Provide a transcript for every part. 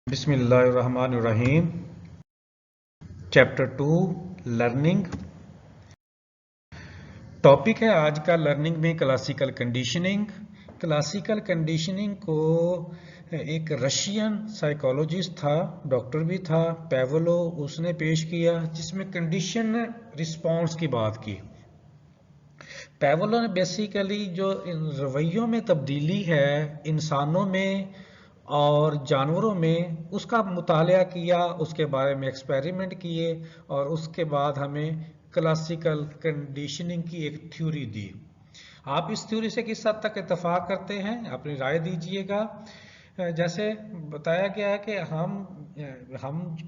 बिस्मिल्लाहिर्रहमानिर्रहीम। Chapter 2 learning. Topic है आज का लर्निंग में क्लासिकल कंडीशनिंग। क्लासिकल कंडीशनिंग को एक रशियन साइकोलॉजिस्ट था, डॉक्टर भी था, पेवलो, उसने पेश किया, जिसमें कंडीशन रिस्पॉन्स की बात की। पेवलो ने बेसिकली जो इन रवैयों में तब्दीली है इंसानों में और जानवरों में, उसका मुतालिया किया, उसके बारे में एक्सपेरिमेंट किए और उसके बाद हमें क्लासिकल कंडीशनिंग की एक थ्योरी दी। आप इस थ्योरी से किस हद तक इत्तेफाक करते हैं, अपनी राय दीजिएगा। जैसे बताया गया है कि हम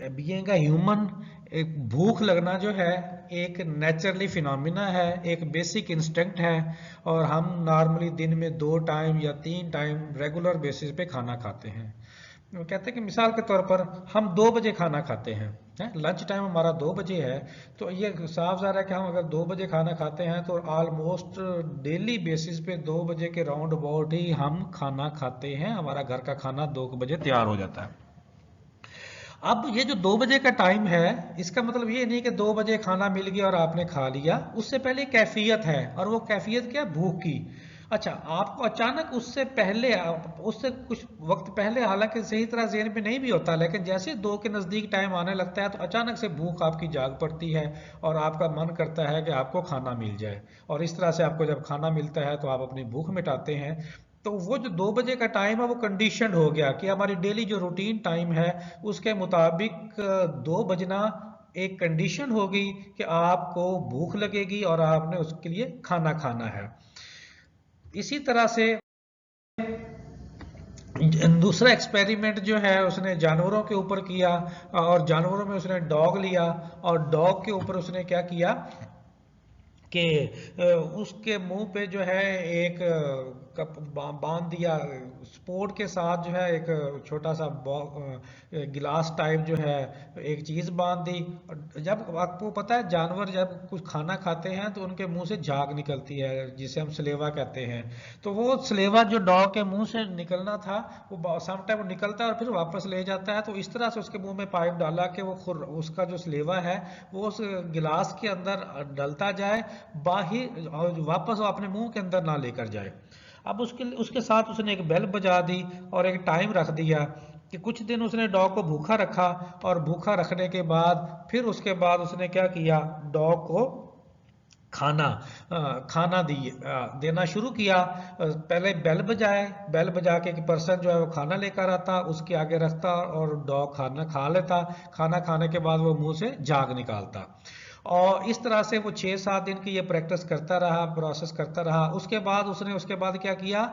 बीइंग अ ह्यूमन, एक भूख लगना जो है एक नेचुरली फिनोमिना है, एक बेसिक इंस्टिंक्ट है, और हम नॉर्मली दिन में 2 टाइम या 3 टाइम रेगुलर बेसिस पे खाना खाते हैं। वो कहते हैं कि मिसाल के तौर पर हम 2 बजे खाना खाते हैं, लंच टाइम हमारा 2 बजे है, तो ये साफ ज़ाहिर है कि हम अगर 2 बजे खाना खाते हैं तो ऑलमोस्ट डेली बेसिस पे 2 बजे के राउंड अबाउट ही हम खाना खाते हैं। हमारा घर का खाना 2 बजे तैयार हो जाता है। अब ये जो 2 बजे का टाइम है, इसका मतलब ये नहीं कि 2 बजे खाना मिल गया और आपने खा लिया। उससे पहले कैफियत है, और वो कैफियत क्या, भूख की। अच्छा, आपको अचानक उससे पहले, उससे कुछ वक्त पहले, हालांकि सही तरह ज़हन में नहीं भी होता, लेकिन जैसे 2 के नज़दीक टाइम आने लगता है तो अचानक से भूख आपकी जाग पड़ती है और आपका मन करता है कि आपको खाना मिल जाए। और इस तरह से आपको जब खाना मिलता है तो आप अपनी भूख मिटाते हैं। तो वो जो 2 बजे का टाइम है वो कंडीशन हो गया कि हमारी डेली जो रूटीन टाइम है उसके मुताबिक 2 बजना एक कंडीशन हो गई कि आपको भूख लगेगी और आपने उसके लिए खाना खाना है। इसी तरह से दूसरा एक्सपेरिमेंट जो है उसने जानवरों के ऊपर किया, और जानवरों में उसने डॉग लिया, और डॉग के ऊपर उसने क्या किया कि उसके मुंह पे जो है एक कप बांध दिया, स्पोर्ट के साथ जो है एक छोटा सा गिलास टाइप जो है एक चीज़ बांध दी। जब आपको पता है जानवर जब कुछ खाना खाते हैं तो उनके मुंह से झाग निकलती है, जिसे हम सलेवा कहते हैं। तो वो सलेवा जो डॉग के मुंह से निकलना था वो सम टाइम निकलता है और फिर वापस ले जाता है। तो इस तरह से उसके मुंह में पाइप डाला कि वो उसका जो सलेवा है वो उस गिलास के अंदर डलता जाए, बाहर और वापस वो अपने मुंह के अंदर ना लेकर जाए। अब उसके उसके साथ उसने एक बेल बजा दी और एक टाइम रख दिया कि कुछ दिन उसने डॉग को भूखा रखा, और भूखा रखने के बाद फिर उसके बाद उसने क्या किया, डॉग को खाना खाना देना शुरू किया। पहले बेल बजाए, बेल बजा के एक पर्सन जो है वो खाना लेकर आता, उसके आगे रखता और डॉग खाना खा लेता। खाना खाने के बाद वो मुंह से झाग निकालता, और इस तरह से वो 6-7 दिन की ये प्रैक्टिस करता रहा, प्रोसेस करता रहा। उसके बाद क्या किया,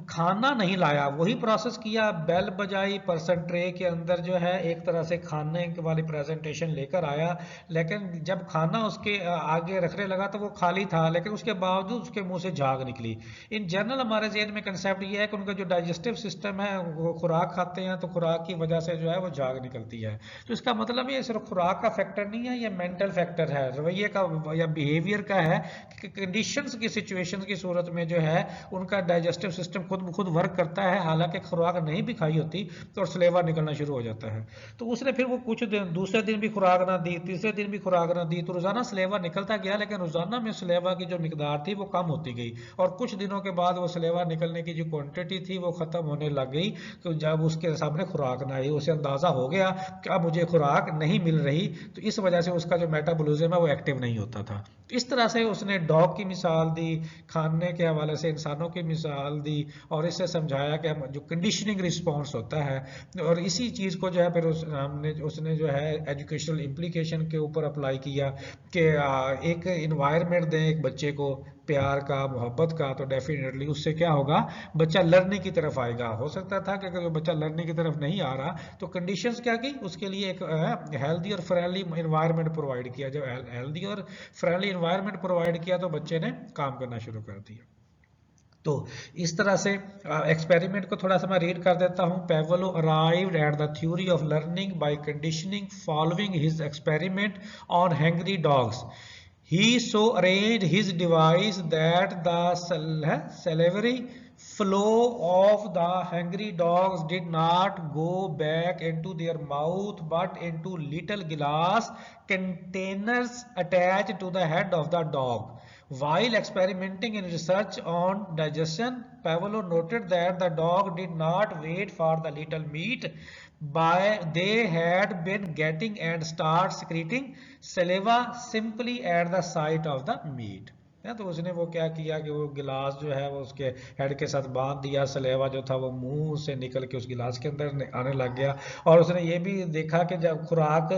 खाना नहीं लाया, वही प्रोसेस किया, बेल बजाई, पर्सन ट्रे के अंदर जो है एक तरह से खाने वाली प्रेजेंटेशन लेकर आया, लेकिन जब खाना उसके आगे रखने लगा तो वो खाली था, लेकिन उसके बावजूद उसके मुंह से झाग निकली। इन जनरल हमारे जहन में कंसेप्ट ये है कि उनका जो डाइजेस्टिव सिस्टम है, वो खुराक खाते हैं तो खुराक की वजह से जो है वो झाग निकलती है। तो इसका मतलब ये सिर्फ खुराक का फैक्टर नहीं है, ये मेंटल फैक्टर है, रवैये का या बिहेवियर का है कि कंडीशंस की, सिचुएशंस की सूरत में जो है उनका डाइजेस्टिव सिस्टम खुद ब खुद वर्क करता है, हालांकि खुराक नहीं भी खाई होती तो सलेवा निकलना शुरू हो जाता है। तो उसने फिर वो कुछ दिन, दूसरे दिन भी खुराक ना दी, तीसरे दिन भी खुराक ना दी, तो रोजाना सलेवा निकलता गया, लेकिन रोजाना में सलेवा की जो मिकदार थी वो कम होती गई, और कुछ दिनों के बाद वो सलेवा निकलने की जो क्वांटिटी थी वो खत्म होने लग गई। तो जब उसके सामने खुराक ना आई, उसे अंदाजा हो गया कि अब मुझे खुराक नहीं मिल रही, तो इस वजह से उसका जो मेटाबॉलिज्म है वो एक्टिव नहीं होता था। इस तरह से उसने डॉग की मिसाल दी, खाने के हवाले से इंसानों की मिसाल दी, और इससे समझाया कि जो कंडीशनिंग रिस्पॉन्स होता है, और इसी चीज़ को जो है फिर उसने जो है एजुकेशनल इम्प्लीकेशन के ऊपर अप्लाई किया कि एक इन्वायरमेंट दें एक बच्चे को, प्यार का, मोहब्बत का, तो डेफिनेटली उससे क्या होगा, बच्चा लर्निंग की तरफ आएगा। हो सकता था कि अगर बच्चा लर्निंग की तरफ नहीं आ रहा तो कंडीशंस क्या की, उसके लिए एक हेल्दी और फ्रेंडली इन्वायरमेंट प्रोवाइड किया। जब हेल्दी और फ्रेंडली इन्वायरमेंट प्रोवाइड किया तो बच्चे ने काम करना शुरू कर दिया। तो इस तरह से एक्सपेरिमेंट को थोड़ा सा मैं रीड कर देता हूँ। Pavlov arrived at the theory of learning by conditioning following his experiment on hungry dogs. He so arranged his device that the salivary flow of the hungry dogs did not go back into their mouth but into little glass containers attached to the head of the dog. While experimenting in research on digestion, Pavlov noted that the dog did not wait for the little meat they had been getting and start secreting saliva simply at the sight of the meat. तो उसने वो क्या किया कि वो गिलास जो है वो उसके हेड के साथ बांध दिया, सलेवा जो था वो मुंह से निकल के उस गिलास के अंदर आने लग गया। और उसने ये भी देखा कि जब खुराक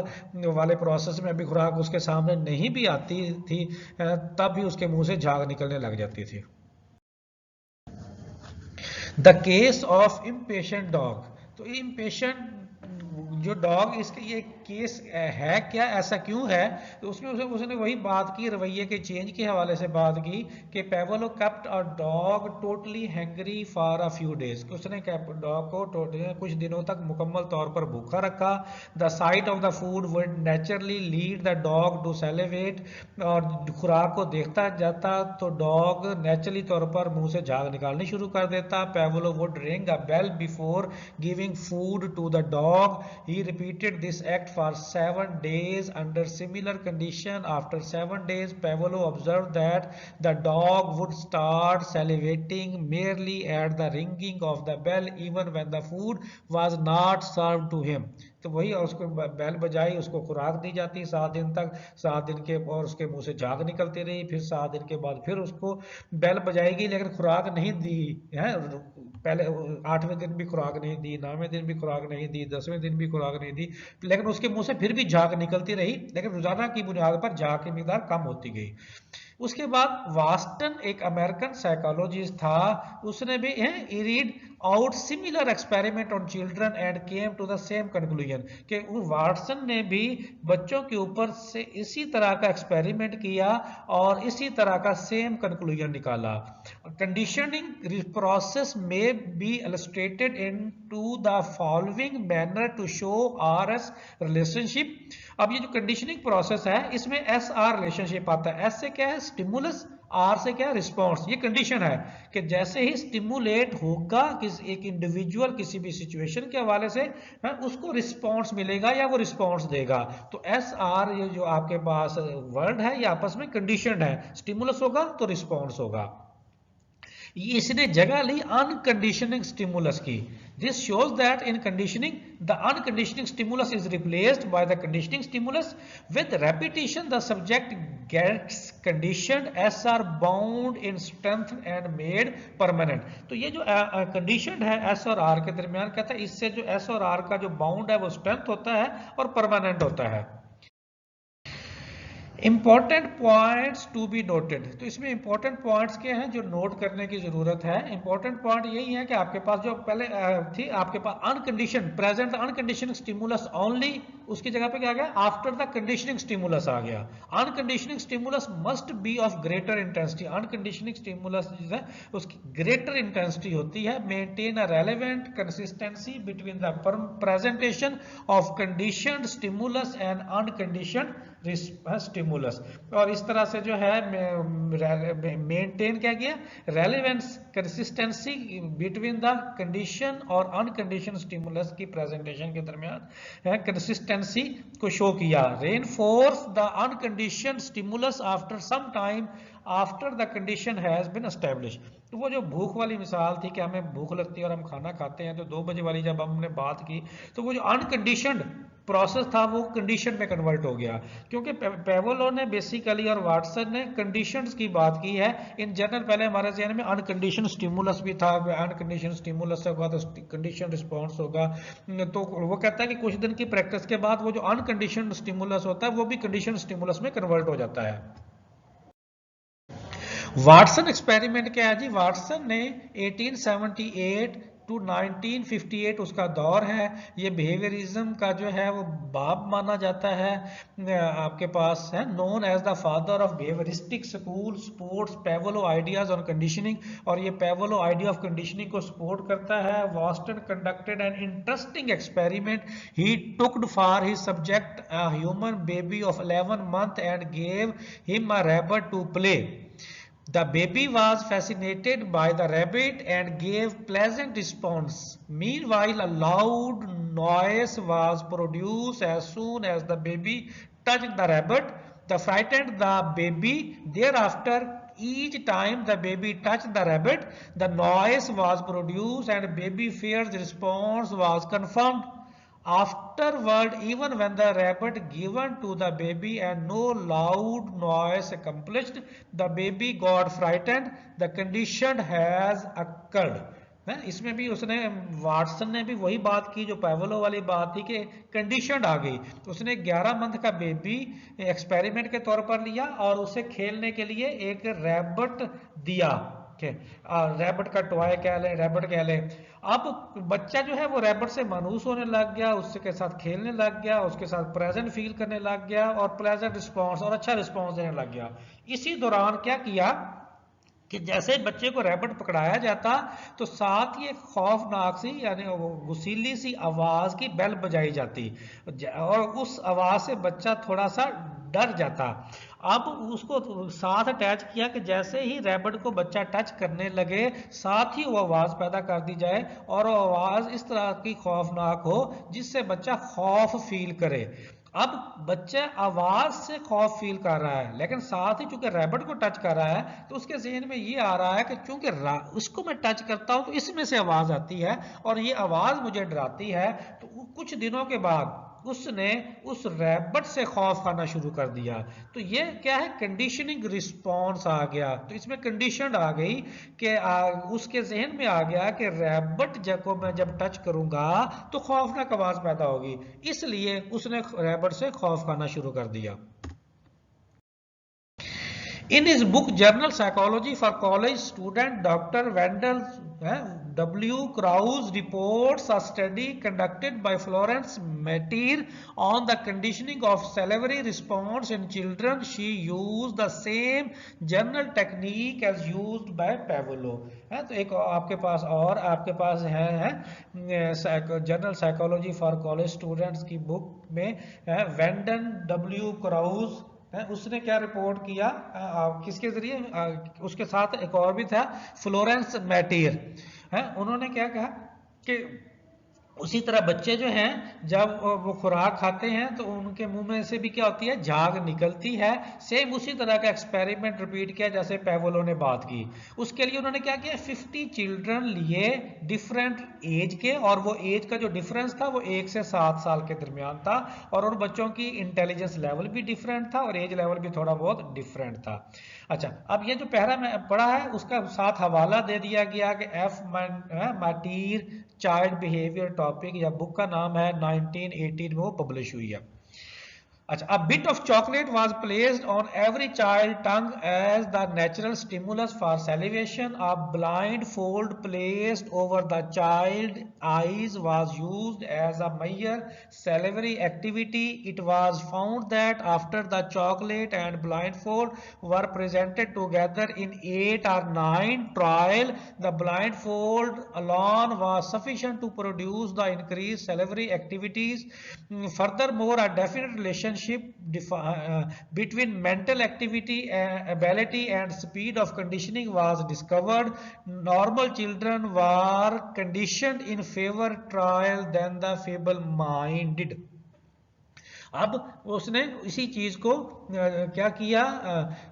वाले प्रोसेस में अभी खुराक उसके सामने नहीं भी आती थी तब भी उसके मुंह से झाग निकलने लग जाती थी। The case of impatient dog, तो इम्पेशेंट जो डॉग, इसके ये केस है क्या, ऐसा क्यों है? तो उसमें उसने वही बात की, रवैये के चेंज के हवाले से बात की कि Pavlov kept a dog totally hungry for a few days, उसने डॉग को कुछ दिनों तक मुकम्मल तौर पर भूखा रखा। The sight of the food would naturally lead the dog to salivate, और खुराक को देखता जाता तो डॉग नेचुरली तौर पर मुंह से झाग निकालनी शुरू कर देता। Pavlov would ring a bell before giving food to the dog. He repeated this act for 7 days under similar condition. After 7 days, Pavlov observed that the dog would start salivating merely at the ringing of the bell, even when the food was not served to him. तो वही उसको बैल बजाई, उसको खुराक दी जाती 7 दिन तक, 7 दिन के और उसके मुंह से झाग निकलती रही। फिर 7 दिन के बाद फिर उसको बैल बजाएगी, लेकिन खुराक नहीं दी है। पहले 8वें दिन भी खुराक नहीं दी, 9वें दिन भी खुराक नहीं दी, 10वें दिन भी खुराक नहीं दी, लेकिन उसके मुंह से फिर भी झाग निकलती रही, लेकिन रोजाना की बुनियाद पर झाग की मिकदार कम होती गई। उसके बाद वाटसन एक अमेरिकन साइकोलॉजिस्ट था, उसने भी read out similar experiment on children and came to the same conclusion, कि वाटसन ने भी बच्चों के ऊपर से इसी तरह का एक्सपेरिमेंट किया और इसी तरह का सेम कंक्लूजन निकाला। कंडीशनिंग प्रोसेस में be illustrated into the following manner to show RS relationship. अब ये जो कंडीशनिंग प्रोसेस है इसमें एस आर रिलेशनशिप आता है। एस से क्या है स्टिमुलस, आर से क्या है रिस्पॉन्स। ये कंडीशन है कि जैसे ही स्टिमुलेट होगा किसी एक इंडिविजुअल किसी भी सिचुएशन के हवाले से उसको रिस्पॉन्स मिलेगा या वो रिस्पॉन्स देगा। तो एस आर ये जो आपके पास वर्ड है ये आपस में कंडीशन है, स्टिमुलस होगा तो रिस्पॉन्स होगा। इसने जगह ली अनकंडीशनिंग स्टिमुलस की। This shows that in conditioning the unconditioning stimulus is replaced by the conditioning stimulus with repetition the subject gets conditioned, S R bound in strength and made permanent. तो ये जो condition है S और are के दरमियान, कहता है इससे जो एस और आर का जो बाउंड है वो स्ट्रेंथ होता है और परमानेंट होता है। Important points to be noted, तो इसमें इंपॉर्टेंट पॉइंट्स क्या हैं जो नोट करने की जरूरत है। इंपॉर्टेंट पॉइंट यही है कि आपके पास जो पहले थी आपके पास uncondition present unconditioning stimulus only, उसकी जगह पे क्या आ गया आफ्टर द कंडीशनिंग स्टिमुलस आ गया। Unconditioning stimulus must be of greater intensity, unconditioning stimulus जो है उसकी ग्रेटर इंटेंसिटी होती है। Maintain a relevant consistency between the presentation of conditioned stimulus and unconditioned stimulus, और इस तरह से जो है मेंटेन क्या किया relevance consistency between the condition और अनकंडीशन स्टिमुलस की प्रेजेंटेशन के दरमियान कंसिस्टेंसी को शो किया। Reinforce the uncondition stimulus after some time after the condition has been establish. तो वो जो भूख वाली मिसाल थी कि हमें भूख लगती है और हम खाना खाते हैं, तो 2 बजे वाली जब हमने बात की तो वो जो अनकंडीशनड प्रोसेस था वो कंडीशन में कन्वर्ट हो गया, क्योंकि पेवलो ने बेसिकली और वाटसन ने कंडीशंस की बात की है। इन जनरल पहले हमारे जहन में अनकंडीशन स्टिमुलस भी था, अनकंडीशन स्टिमुलस होगा तो कंडीशन रिस्पॉन्स होगा। तो वो कहता है कि कुछ दिन की प्रैक्टिस के बाद वो जो अनकंडीशन स्टिमुलस होता है वो भी कंडीशन स्टिमुलस में कन्वर्ट हो जाता है। वाटसन एक्सपेरिमेंट क्या है जी, वाटसन ने 1878 टू 1958 उसका दौर है। ये बिहेवियरिज्म का जो है वो बाप माना जाता है, आपके पास है known as the father of behaviouristic school supports Pavlov ideas on conditioning, और ये पेवलो आइडिया ऑफ कंडीशनिंग को सपोर्ट करता है। Watson conducted an interesting experiment, he took for his subject a human baby of 11 months and gave him a rabbit to play. The baby was fascinated by the rabbit and gave pleasant response. Meanwhile, a loud noise was produced as soon as the baby touched the rabbit. The frightened the baby. Thereafter, each time the baby touched the rabbit, the noise was produced and baby fear's response was confirmed. Afterward, even when the rabbit given to the baby and no loud noise accomplished, the baby got frightened. The condition has occurred. इसमें भी उसने Watson ने भी वही बात की जो पैवलो वाली बात थी कि कंडीशन आ गई। तो उसने 11 मंथ का बेबी एक्सपेरिमेंट के तौर पर लिया और उसे खेलने के लिए एक रैबिट दिया। रैबिट का टॉय कह लें, रैबिट कह लें। अब बच्चा जो है वो रैबिट से मानूस होने लग गया, उसके साथ खेलने लग गया, उसके साथ प्रेजेंट फील करने लग गया और प्लेजेंट रिस्पॉन्स और अच्छा रिस्पॉन्स देने लग गया। इसी दौरान क्या किया कि जैसे बच्चे को रैबिट पकड़ाया जाता तो साथ ही एक खौफनाक सी यानी गुसीली सी आवाज की बेल बजाई जाती और उस आवाज से बच्चा थोड़ा सा डर जाता। अब उसको साथ अटैच किया कि जैसे ही रैबिट को बच्चा टच करने लगे साथ ही वो आवाज पैदा कर दी जाए और वो आवाज इस तरह की खौफनाक हो जिससे बच्चा खौफ फील करे। अब बच्चा आवाज से खौफ फील कर रहा है लेकिन साथ ही चूंकि रैबिट को टच कर रहा है तो उसके जहन में ये आ रहा है कि चूंकि उसको मैं टच करता हूं तो इसमें से आवाज आती है और ये आवाज मुझे डराती है। तो कुछ दिनों के बाद उसने उस रैबिट से खौफ खाना शुरू कर दिया। तो ये क्या है, कंडीशनिंग रिस्पॉन्स आ गया। तो इसमें कंडीशन आ गई कि उसके जहन में आ गया कि रैबिट को मैं जब टच करूंगा तो खौफनाक आवाज पैदा होगी, इसलिए उसने रैबिट से खौफ खाना शुरू कर दिया। In his book General Psychology for College Student, Dr. Wendell W. Krause reports a study conducted by Florence Metier on the conditioning of salivary response in children. She used the same general technique as used by Pavlov. तो एक आपके पास और आपके पास है general psychology for college students की book में वेंडन W Krause उसने क्या रिपोर्ट किया, किसके जरिए, उसके साथ एक और भी था फ्लोरेंस मैटियर उन्होंने क्या कहा कि उसी तरह बच्चे जो हैं जब वो खुराक खाते हैं तो उनके मुंह में से भी क्या होती है, झाग निकलती है। सेम उसी तरह का एक्सपेरिमेंट रिपीट किया जैसे पैवलो ने बात की। उसके लिए उन्होंने क्या किया, 50 चिल्ड्रन लिए डिफरेंट एज के और वो एज का जो डिफरेंस था वो 1 से 7 साल के दरमियान था और उन बच्चों की इंटेलिजेंस लेवल भी डिफरेंट था और एज लेवल भी थोड़ा बहुत डिफरेंट था। अच्छा, अब ये जो पहला मैं पढ़ा है उसका साथ हवाला दे दिया गया कि एफ मैटियर चाइल्ड बिहेवियर टॉपिक या बुक का नाम है 1918 में वो पब्लिश हुई है। अच्छा, a bit of chocolate was placed on every child tongue as the natural stimulus for salivation. A blindfold placed over the child eyes was used as a measure salivary activity. It was found that after the chocolate and blindfold were presented together in 8 or 9 trial, the blindfold alone was sufficient to produce the increased salivary activities. Furthermore, a definite relationship between mental activity, ability and speed of conditioning was discovered. Normal children were conditioned in favor trial than the feeble-minded. अब उसने इसी चीज को क्या किया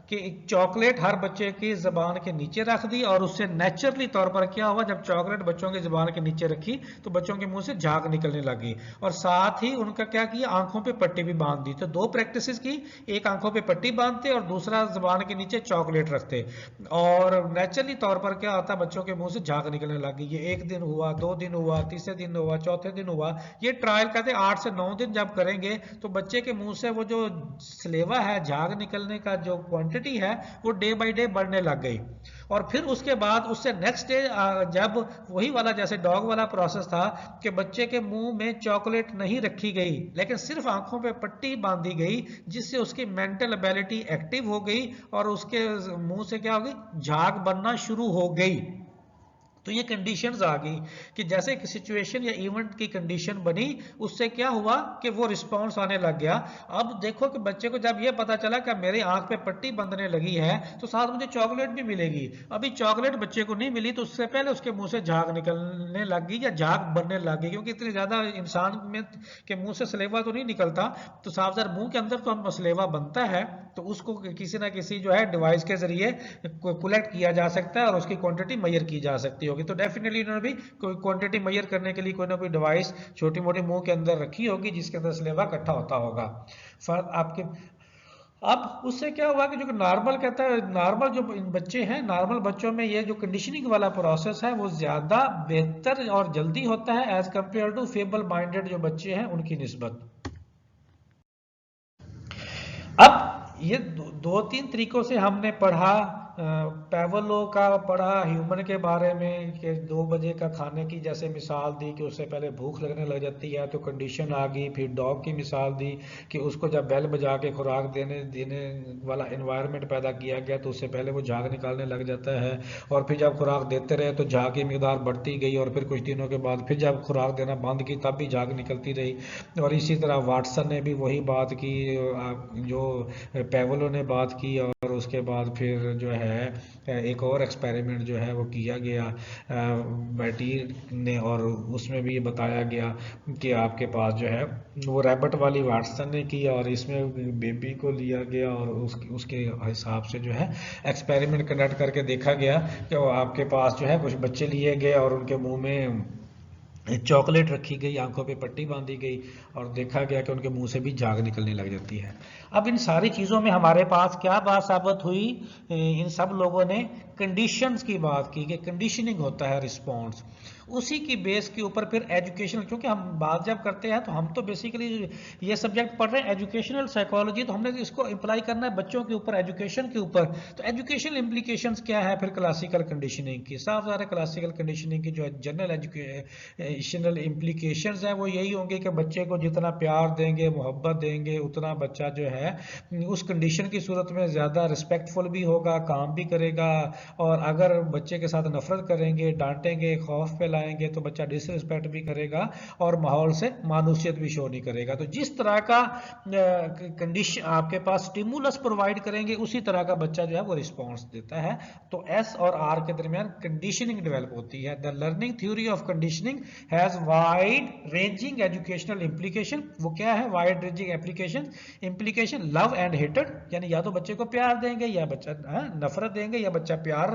कि chocolate हर बच्चे की जबान के नीचे रख दी और उससे नेचुरली तौर पर क्या हुआ, जब चॉकलेट बच्चों की जबान के नीचे रखी तो बच्चों के मुंह से झाग निकलने लगी और साथ ही उनका क्या किया, आंखों पे पट्टी भी बांध दी। तो 2 प्रैक्टिसेस की, एक आंखों पे पट्टी बांधते और दूसरा जबान के नीचे चॉकलेट रखते और नेचुरली तौर पर क्या होता, बच्चों के मुंह से झाग निकलने लगी। ये 1 दिन हुआ, 2 दिन हुआ, तीसरे दिन हुआ, चौथे दिन हुआ। ये ट्रायल कहते 8 से 9 दिन जब करेंगे तो बच्चे के मुंह से वो जो सलेवा है, झाग निकलने का जो क्वांटिटी है वो डे बाय डे बढ़ने लग गई। और फिर उसके बाद उससे नेक्स्ट डे जब वही वाला जैसे डॉग वाला प्रोसेस था कि बच्चे के मुंह में चॉकलेट नहीं रखी गई लेकिन सिर्फ आंखों पे पट्टी बांधी गई जिससे उसकी मेंटल एबिलिटी एक्टिव हो गई और उसके मुंह से क्या हो गई, झाग बनना शुरू हो गई। तो ये कंडीशंस आ गई कि जैसे कि सिचुएशन या इवेंट की कंडीशन बनी, उससे क्या हुआ कि वो रिस्पांस आने लग गया। अब देखो कि बच्चे को जब ये पता चला कि मेरी आंख पे पट्टी बंधने लगी है तो साथ मुझे चॉकलेट भी मिलेगी। अभी चॉकलेट बच्चे को नहीं मिली तो उससे पहले उसके मुंह से झाग निकलने लग गई या झाग बनने लग गई, क्योंकि इतनी ज्यादा इंसान में के मुंह से सलेवा तो नहीं निकलता, तो साफ ज़ाहिर मुंह के अंदर तो हम सलेवा बनता है, तो उसको किसी ना किसी जो है डिवाइस के जरिए कलेक्ट किया जा सकता है और उसकी क्वांटिटी मेजर की जा सकती होगी। तो डेफिनेटली इन्होंने भी कोई क्वांटिटी मेजर करने के लिए कोई ना कोई डिवाइस छोटी मोटी मुंह के अंदर रखी होगी जिसके अंदर स्लेवा इकट्ठा होता होगा। फर्क आपके अब उससे क्या हुआ कि जो नॉर्मल कहता है, नॉर्मल जो बच्चे हैं, नॉर्मल बच्चों में ये जो कंडीशनिंग वाला प्रोसेस है वो ज्यादा बेहतर और जल्दी होता है as compare to feeble minded जो बच्चे हैं उनकी निस्बत। अब ये दो तीन तरीकों से हमने पढ़ा, पेवलो का पढ़ा ह्यूमन के बारे में कि 2 बजे का खाने की जैसे मिसाल दी कि उससे पहले भूख लगने लग जाती है तो कंडीशन आ गई। फिर डॉग की मिसाल दी कि उसको जब बेल बजा के खुराक देने वाला इन्वायरमेंट पैदा किया गया तो उससे पहले वो झाग निकालने लग जाता है, और फिर जब खुराक देते रहे तो झाग की मिकदार बढ़ती गई, और फिर कुछ दिनों के बाद फिर जब खुराक देना बंद की तब भी झाग निकलती रही। और इसी तरह वाटसन ने भी वही बात की जो पेवलो ने बात की, और उसके बाद फिर जो है एक और एक्सपेरिमेंट जो है वो किया गया बैटी ने, और उसमें भी ये बताया गया कि आपके पास जो है वो रैबिट वाली वाटसन ने की, और इसमें बेबी को लिया गया और उसके हिसाब से जो है एक्सपेरिमेंट कंडक्ट करके देखा गया कि वो आपके पास जो है कुछ बच्चे लिए गए और उनके मुंह में चॉकलेट रखी गई, आंखों पे पट्टी बांधी गई, और देखा गया कि उनके मुंह से भी झाग निकलने लग जाती है। अब इन सारी चीज़ों में हमारे पास क्या बात साबित हुई, इन सब लोगों ने कंडीशंस की बात की कि कंडीशनिंग होता है रिस्पॉन्स, उसी की बेस के ऊपर फिर एजुकेशनल, क्योंकि हम बात जब करते हैं तो हम तो बेसिकली ये सब्जेक्ट पढ़ रहे हैं एजुकेशनल साइकोलॉजी, तो हमने इसको अप्लाई करना है बच्चों के ऊपर, एजुकेशन के ऊपर। तो एजुकेशनल इम्प्लीकेशंस क्या है फिर क्लासिकल कंडीशनिंग की? साफ ज़ाहिर क्लासिकल कंडीशनिंग की जो जनरल एजुकेशनल इम्प्लीकेशंस हैं वो यही होंगे कि बच्चे को जितना प्यार देंगे, मोहब्बत देंगे, उतना बच्चा जो है उस कंडीशन की सूरत में ज़्यादा रिस्पेक्टफुल भी होगा, काम भी करेगा। और अगर बच्चे के साथ नफरत करेंगे, डांटेंगे, खौफ फैलाएंगे तो बच्चा डिसरिस्पेक्ट भी करेगा और माहौल से मानूसियत भी शो नहीं करेगा। तो जिस तरह का कंडीशन आपके पास स्टिमुलस प्रोवाइड करेंगे उसी तरह का बच्चा जो है वो रिस्पॉन्स देता है। तो एस और आर के दरमियान कंडीशनिंग डेवलप होती है। The learning theory of conditioning has wide ranging educational implication. वो क्या है wide ranging implication? Love and hated, यानी या तो बच्चे को प्यार देंगे या बच्चा नफरत देंगे, या बच्चा प्यार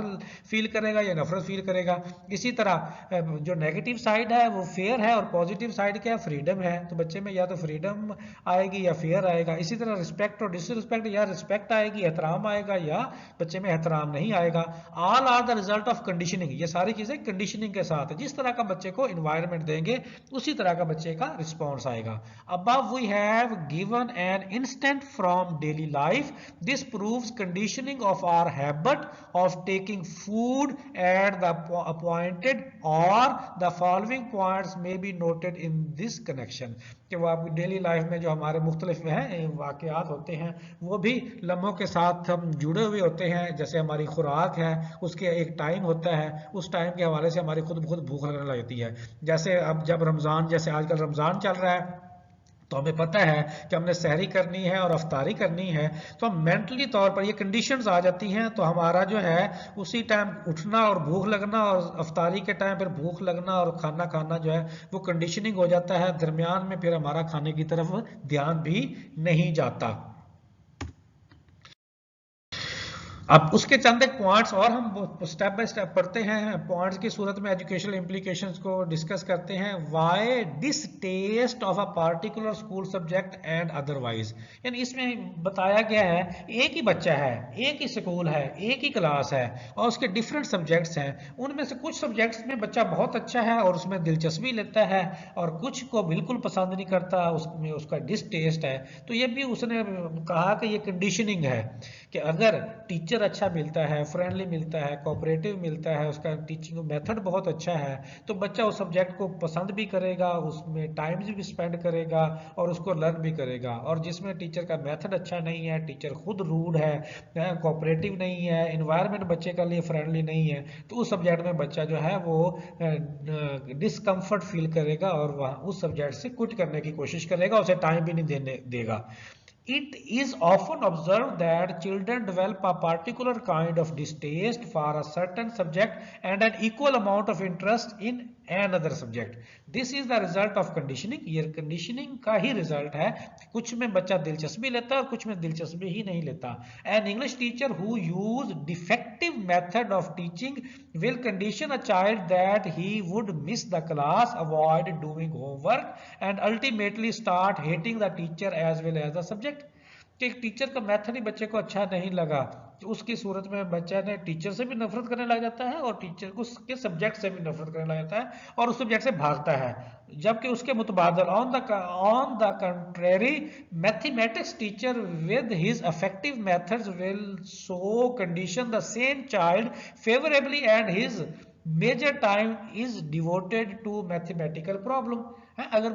फील करेगा या नफरत फील करेगा। इसी तरह जो नेगेटिव साइड है वो फेयर है, और पॉजिटिव साइड क्या है? फ्रीडम है। तो बच्चे में या तो फ्रीडम आएगी या फेयर आएगा। इसी तरह रिस्पेक्ट और डिसरिस्पेक्ट, या रिस्पेक्ट आएगी, एहतराम आएगा, या बच्चे में एहतराम नहीं आएगा। All are the result of conditioning. ये सारी चीजें कंडीशनिंग के साथ है। जिस तरह का बच्चे को इन्वायरमेंट देंगे उसी तरह का बच्चे का रिस्पॉन्स आएगा। Above we have given an instant from daily life. This proves conditioning of our habit of taking food at the appointed, or the following points may be noted in this connection. कि वो आपकी daily life में जो हमारे मुख्तलिफ हैं वाक़यात होते हैं वो भी लम्हों के साथ हम जुड़े हुए होते हैं। जैसे हमारी खुराक है उसके एक टाइम होता है, उस टाइम के हवाले से हमारी खुद भूख लगने लगती है। जैसे अब जब रमज़ान, जैसे आजकल रमज़ान चल रहा है तो हमें पता है कि हमने सहरी करनी है और अफ्तारी करनी है, तो हम मेंटली तौर पर ये कंडीशंस आ जाती हैं, तो हमारा जो है उसी टाइम उठना और भूख लगना, और अफ्तारी के टाइम फिर भूख लगना और खाना खाना जो है वो कंडीशनिंग हो जाता है। दरमियान में फिर हमारा खाने की तरफ ध्यान भी नहीं जाता। अब उसके चंद एक पॉइंट्स और हम स्टेप बाय स्टेप पढ़ते हैं, पॉइंट्स की सूरत में एजुकेशनल इम्प्लीकेशंस को डिस्कस करते हैं। Why distaste of a particular school subject and otherwise, यानी इसमें बताया गया है एक ही बच्चा है, एक ही स्कूल है, एक ही क्लास है और उसके डिफरेंट सब्जेक्ट्स हैं। उनमें से कुछ सब्जेक्ट्स में बच्चा बहुत अच्छा है और उसमें दिलचस्पी लेता है, और कुछ को बिल्कुल पसंद नहीं करता, उसमें उसका डिसटेस्ट है। तो ये भी उसने कहा कि ये कंडीशनिंग है कि अगर टीचर टीचर अच्छा मिलता है, फ्रेंडली मिलता है, कोऑपरेटिव मिलता है, उसका टीचिंग मेथड बहुत अच्छा है, तो बच्चा उस सब्जेक्ट को पसंद भी करेगा, उसमें टाइम भी स्पेंड करेगा और उसको लर्न भी करेगा। और जिसमें टीचर का मेथड अच्छा नहीं है, टीचर खुद रूड है, कोऑपरेटिव नहीं है, इन्वायरमेंट बच्चे के लिए फ्रेंडली नहीं है, तो उस सब्जेक्ट में बच्चा जो है वो डिसकम्फर्ट फील करेगा और वह उस सब्जेक्ट से क्विट करने की कोशिश करेगा, उसे टाइम भी नहीं देने देगा। It is often observed that children develop a particular kind of distaste for a certain subject and an equal amount of interest in another subject. This is the result of conditioning. ये conditioning का ही result है। कुछ में बच्चा दिलचस्पी लेता है और कुछ में दिलचस्पी ही नहीं लेता। An English teacher who use defective method of teaching will condition a child that he would miss the class, avoid doing homework, and ultimately start hating the teacher as well as the subject. कि एक teacher का method ही बच्चे को अच्छा नहीं लगा, तो उसकी सूरत में बच्चा ने टीचर से भी नफरत करने लग जाता है और टीचर को उसके सब्जेक्ट से भी नफरत करने लग जाता है और उस सब्जेक्ट से भागता है। जबकि उसके मुतबादल on the contrary, mathematics teacher with his effective methods will so condition the same child favourably and his major time is devoted to mathematical problem है। अगर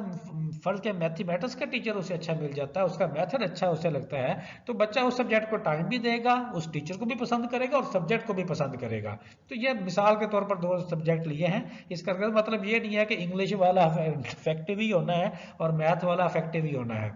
फर्ज के मैथमेटिक्स का टीचर उसे अच्छा मिल जाता है, उसका मेथड अच्छा उसे लगता है, तो बच्चा उस सब्जेक्ट को टाइम भी देगा, उस टीचर को भी पसंद करेगा और सब्जेक्ट को भी पसंद करेगा। तो ये मिसाल के तौर पर दो सब्जेक्ट लिए हैं। इसका मतलब ये नहीं है कि इंग्लिश वाला इफेक्टिव ही होना है और मैथ वाला इफेक्टिव ही होना है।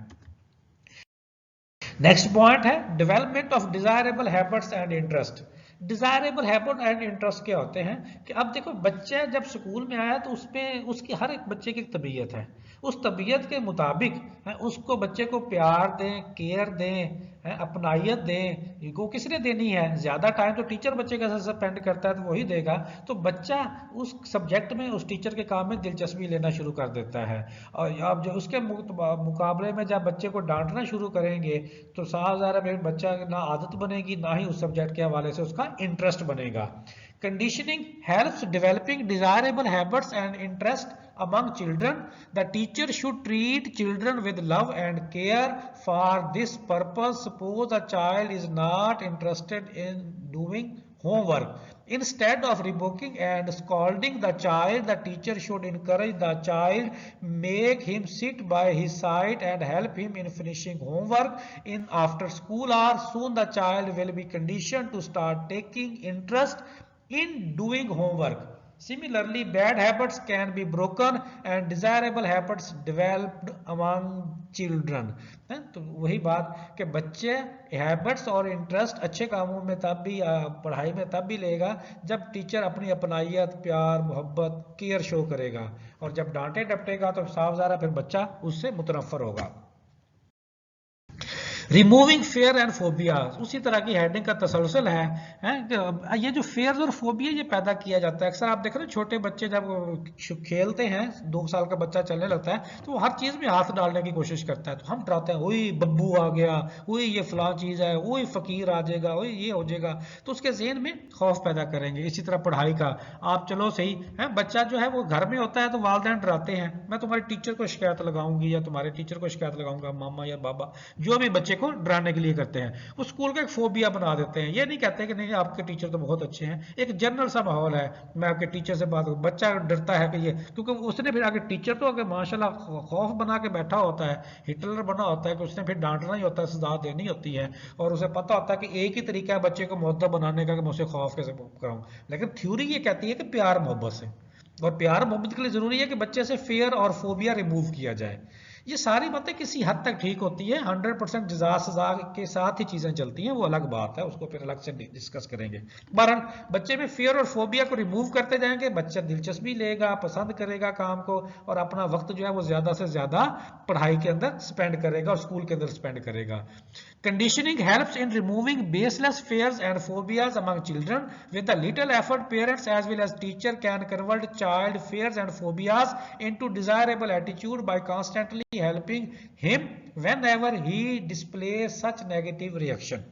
नेक्स्ट पॉइंट है development of desirable habits and interest. Desirable habit and interest क्या होते हैं कि अब देखो, बच्चा जब स्कूल में आया तो उसमें उसकी हर एक बच्चे की तबीयत है, उस तबीयत के मुताबिक उसको बच्चे को प्यार दें, केयर दें, अपनाइयत दें। वो किसने देनी है? ज्यादा टाइम तो टीचर बच्चे का स्पेंड करता है तो वही देगा। तो बच्चा उस सब्जेक्ट में, उस टीचर के काम में दिलचस्पी लेना शुरू कर देता है। और अब जो उसके मुकाबले में जब बच्चे को डांटना शुरू करेंगे तो साफ ज़ाहिर है बच्चा ना आदत बनेगी, ना ही उस सब्जेक्ट के हवाले से उसका इंटरेस्ट बनेगा। Conditioning helps developing desirable habits and interest among children. The teacher should treat children with love and care. For this purpose, suppose a child is not interested in doing homework. Instead of rebuking and scolding the child, the teacher should encourage the child, make him sit by his side and help him in finishing homework in after school hours. Soon the child will be conditioned to start taking interest in doing homework. Similarly, bad habits can be broken and desirable habits developed among children. तो वही बात कि बच्चे habits और interest अच्छे कामों में तब भी, पढ़ाई में तब भी लेगा जब टीचर अपनी अपनाइयत, प्यार, मोहब्बत, केयर शो करेगा। और जब डांटे डपटेगा तो साफ ज़ाहिर फिर बच्चा उससे मुतनफर होगा। रिमूविंग फेयर एंड फोबिया, उसी तरह की हेडिंग का तसलसल है। ये जो फेयर और फोबिया ये पैदा किया जाता है। अक्सर आप देख रहे हैं छोटे बच्चे जब खेलते हैं, 2 साल का बच्चा चलने लगता है तो वो हर चीज में हाथ डालने की कोशिश करता है, तो हम डराते हैं, ओए बब्बू आ गया, ओए ये फलां चीज है, ओए फकीर आ जाएगा, ओए ये हो जाएगा, तो उसके ज़हन में खौफ पैदा करेंगे। इसी तरह पढ़ाई का आप चलो सही है, बच्चा जो है वो घर में होता है तो वालिदैन डराते हैं, मैं तुम्हारे टीचर को शिकायत लगाऊंगी या तुम्हारे टीचर को शिकायत लगाऊंगा, मामा या बाबा, जो भी बच्चे को डराने के लिए करते हैं। वो स्कूल का एक फोबिया बना देते हैं। ये नहीं कहते कि नहीं आपके टीचर तो बहुत अच्छे हैं, एक जनरल सा माहौल है, मैं आपके टीचर से बात करूं, बच्चा डरता है कि ये, क्योंकि उसने फिर आगे टीचर तो आगे माशाल्लाह खौफ बना के बैठा होता है, हिटलर बना होता है कि उसने फिर डांटना ही होता है, सजा देनी होती है, और उसे पता होता है कि एक ही तरीका है बच्चे को मुअद्दब बनाने का कि मैं उसे खौफ कैसे कराऊं। लेकिन थ्योरी ये कहती है कि प्यार मोहब्बत से, और प्यार मोहब्बत के लिए जरूरी है कि बच्चे से फेयर और फोबिया रिमूव किया जाए। ये सारी बातें किसी हद तक ठीक होती है, 100% जज़ा सज़ा के साथ ही चीज़ें चलती हैं, वो अलग बात है, उसको फिर अलग से डिस्कस करेंगे। बहरहाल बच्चे में फियर और फोबिया को रिमूव करते जाएंगे, बच्चा दिलचस्पी लेगा, पसंद करेगा काम को, और अपना वक्त जो है वो ज़्यादा से ज़्यादा पढ़ाई के अंदर स्पेंड करेगा और स्कूल के अंदर स्पेंड करेगा। Conditioning helps in removing baseless fears and phobias among children. With a little effort, parents as well as teacher can convert child fears and phobias into desirable attitude by constantly helping him whenever he displays such negative reaction.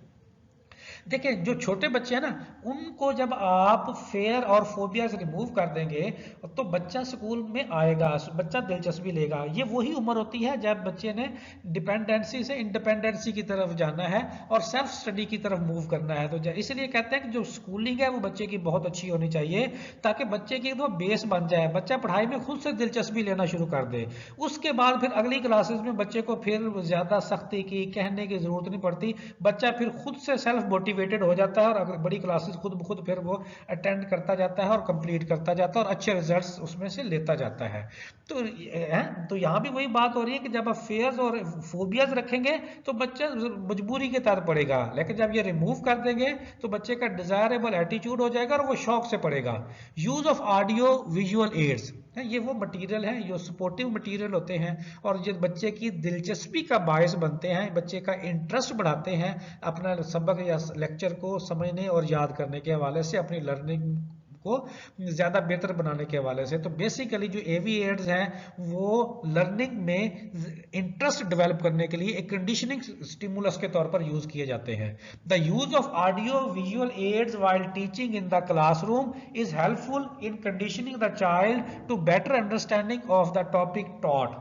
देखिए जो छोटे बच्चे हैं ना, उनको जब आप fair और फोबियाज रिमूव कर देंगे तो बच्चा स्कूल में आएगा, बच्चा दिलचस्पी लेगा। ये वही उम्र होती है जब बच्चे ने डिपेंडेंसी से इंडिपेंडेंसी की तरफ जाना है और सेल्फ स्टडी की तरफ मूव करना है। तो इसलिए कहते हैं कि जो स्कूलिंग है वो बच्चे की बहुत अच्छी होनी चाहिए, ताकि बच्चे की वो बेस बन जाए, बच्चा पढ़ाई में खुद से दिलचस्पी लेना शुरू कर दे। उसके बाद फिर अगली क्लासेस में बच्चे को फिर ज्यादा सख्ती की कहने की जरूरत नहीं पड़ती, बच्चा फिर खुद से सेल्फ मोटिवेटेड हो जाता है और बड़ी क्लासेस खुद ब खुद फिर वो अटेंड करता जाता है और कंप्लीट करता जाता है और अच्छे रिजल्ट्स उसमें से लेता जाता है। तो यहाँ भी वही बात हो रही है कि जब आप फेयर्स और फोबियाज रखेंगे तो बच्चा मजबूरी के तहत पढ़ेगा, लेकिन जब ये रिमूव कर देंगे तो बच्चे का डिजायरेबल एटीट्यूड हो जाएगा और वो शौक से पढ़ेगा। Use of audio visual ads, ये वो मटेरियल है जो सपोर्टिव मटेरियल होते हैं और जो बच्चे की दिलचस्पी का बायस बनते हैं, बच्चे का इंटरेस्ट बढ़ाते हैं अपना सबक या लेक्चर को समझने और याद करने के हवाले से, अपनी लर्निंग को ज्यादा बेहतर बनाने के हवाले से। तो बेसिकली जो एवी एड्स हैं वो लर्निंग में इंटरेस्ट डेवलप करने के लिए एक कंडीशनिंग स्टिमुलस के तौर पर यूज किए जाते हैं। The use of audio visual aids while teaching in the classroom is helpful in conditioning the child to better understanding of the topic taught.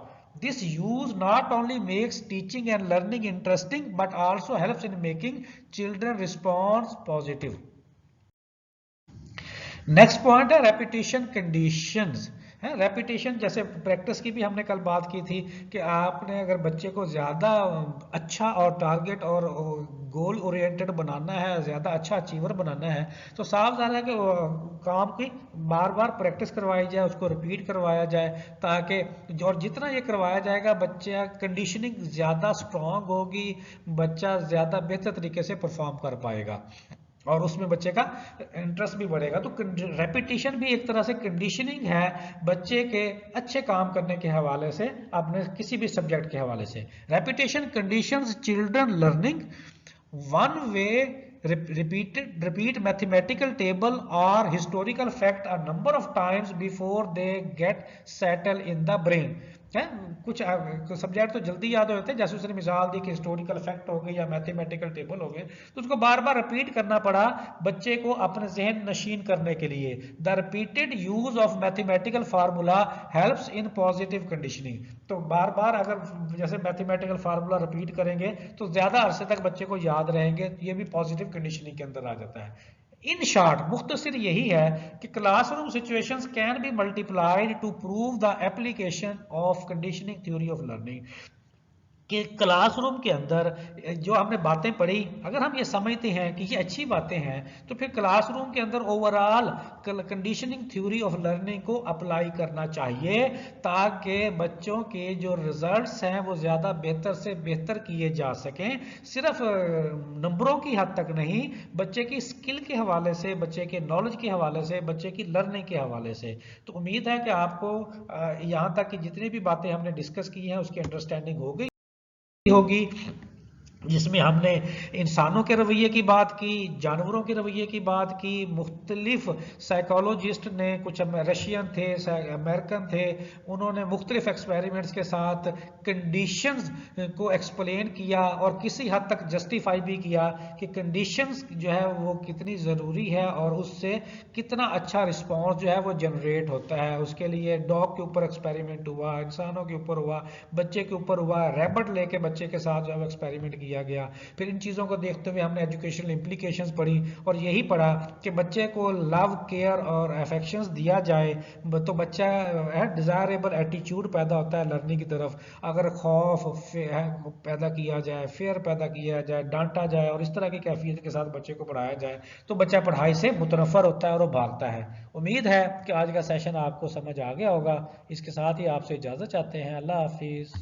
This use not only makes teaching and learning interesting but also helps in making children respond positive. Next point है repetition conditions. है repetition, जैसे practice की भी हमने कल बात की थी कि आपने अगर बच्चे को ज़्यादा अच्छा और टारगेट और गोल ओरिएंटेड बनाना है, ज़्यादा अच्छा अचीवर बनाना है, तो साफ ज़ाहिर है कि काम की बार बार प्रैक्टिस करवाई जाए, उसको रिपीट करवाया जाए, ताकि और जितना ये करवाया जाएगा बच्चा कंडीशनिंग ज़्यादा स्ट्रॉन्ग होगी, बच्चा ज़्यादा बेहतर तरीके से परफॉर्म कर पाएगा और उसमें बच्चे का इंटरेस्ट भी बढ़ेगा। तो रेपिटेशन भी एक तरह से कंडीशनिंग है बच्चे के अच्छे काम करने के हवाले से, अपने किसी भी सब्जेक्ट के हवाले से। Repetition conditions children learning. One way repeat mathematical table or historical fact a number of times before they get settled in the brain। है कुछ सब्जेक्ट तो जल्दी याद हो जाते हैं, जैसे उसने मिसाल दी कि हिस्टोरिकल फैक्ट हो गए या मैथमेटिकल टेबल हो गए, तो उसको बार बार रिपीट करना पड़ा बच्चे को अपने जहन नशीन करने के लिए। The repeated use of mathematical formula helps in positive conditioning. तो बार बार अगर जैसे मैथमेटिकल फार्मूला रिपीट करेंगे तो ज्यादा अरसे तक बच्चे को याद रहेंगे, ये भी पॉजिटिव कंडीशनिंग के अंदर आ जाता है। इन शॉर्ट मुख्तसर यही है कि classroom situations can be multiplied to prove the application of conditioning theory of learning. कि क्लासरूम के अंदर जो हमने बातें पढ़ी, अगर हम ये समझते हैं कि ये अच्छी बातें हैं, तो फिर क्लासरूम के अंदर overall conditioning theory of learning को अप्लाई करना चाहिए, ताकि बच्चों के जो रिजल्ट्स हैं वो ज़्यादा बेहतर से बेहतर किए जा सकें। सिर्फ नंबरों की हद तक नहीं, बच्चे की स्किल के हवाले से, बच्चे के नॉलेज के हवाले से, बच्चे की लर्निंग के हवाले से। तो उम्मीद है कि आपको यहाँ तक की जितनी भी बातें हमने डिस्कस की हैं उसकी अंडरस्टैंडिंग हो गई होगी, जिसमें हमने इंसानों के रवैये की बात की, जानवरों के रवैये की बात की, मुख्तलिफ साइकोलॉजिस्ट ने, कुछ रशियन थे, अमेरिकन थे, उन्होंने मुख्तलिफ एक्सपेरिमेंट्स के साथ कंडीशंस को एक्सप्लेन किया और किसी हद तक जस्टिफाई भी किया कि कंडीशंस जो है वो कितनी ज़रूरी है और उससे कितना अच्छा रिस्पॉन्स जो है वो जनरेट होता है। उसके लिए डॉग के ऊपर एक्सपेरिमेंट हुआ, इंसानों के ऊपर हुआ, बच्चे के ऊपर हुआ, रैबिट लेके बच्चे के साथ जो है एक्सपेरिमेंट किया गया। फिर इन चीज़ों को देखते हुए हमने एजुकेशनल इम्प्लीकेशंस पढ़ी और यही पढ़ा कि बच्चे को लव, केयर और अफेक्शंस दिया जाए तो बच्चा डिजायरेबल एटीट्यूड पैदा होता है लर्निंग की तरफ। अगर खौफ पैदा किया जाए, फेयर पैदा किया जाए, डांटा जाए और इस तरह की कैफियत के साथ बच्चे को पढ़ाया जाए तो बच्चा पढ़ाई से मुतनफर होता है और वो भागता है। उम्मीद है कि आज का सेशन आपको समझ आ गया होगा। इसके साथ ही आपसे इजाज़त चाहते हैं। अल्लाह हाफिज़।